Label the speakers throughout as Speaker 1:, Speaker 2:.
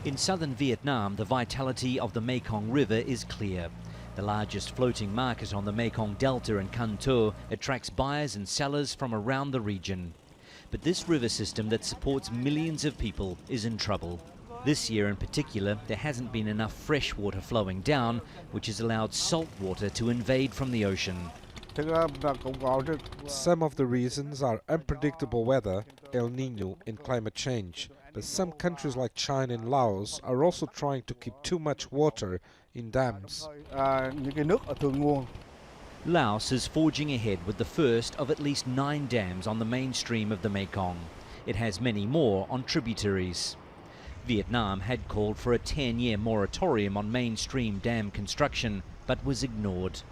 Speaker 1: In southern Vietnam, the vitality of the Mekong River is clear. The largest floating market on the Mekong Delta in Can Tho attracts buyers and sellers from around the region. But this river system that supports millions of people is in trouble. This year in particular, there hasn't been enough fresh water flowing down, which has allowed salt water to invade from the ocean.
Speaker 2: Some of the reasons are unpredictable weather, El Niño, and climate change. But some countries like China and Laos are also trying to keep too much water in dams.
Speaker 1: Laos is forging ahead with the first of at least 9 dams on the mainstream of the Mekong. It has many more on tributaries. Vietnam had called for a 10-year moratorium on mainstream dam construction, but was ignored.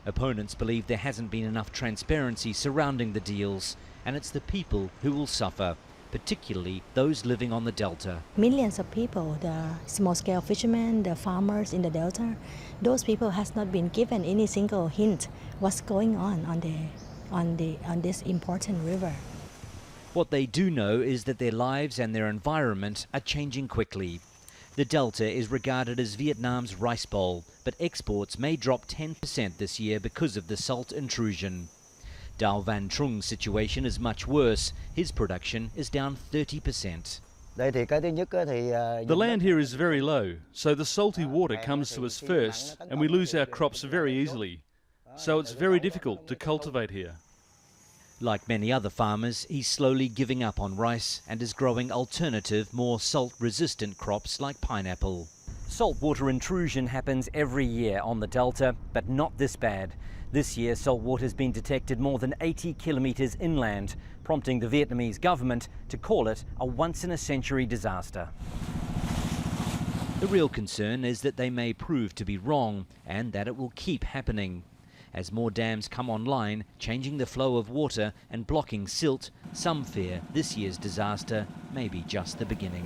Speaker 1: Opponents believe there hasn't been enough transparency surrounding the deals, and it's the people who will suffer, particularly those living on the Delta.
Speaker 3: Millions of people, the small-scale fishermen, the farmers in the Delta, those people has not been given any single hint what's going on this important river.
Speaker 1: What they do know is that their lives and their environment are changing quickly. The Delta is regarded as Vietnam's rice bowl, but exports may drop 10% this year because of the salt intrusion. Dao Van Trung's situation is much worse. His production is down 30%.
Speaker 4: The land here is very low, so the salty water comes to us first and we lose our crops very easily. So it's very difficult to cultivate here.
Speaker 1: Like many other farmers, he's slowly giving up on rice and is growing alternative, more salt-resistant crops like pineapple. Saltwater intrusion happens every year on the Delta, but not this bad. This year, saltwater has been detected more than 80 kilometres inland, prompting the Vietnamese government to call it a once-in-a-century disaster. The real concern is that they may prove to be wrong and that it will keep happening. As more dams come online, changing the flow of water and blocking silt, some fear this year's disaster may be just the beginning.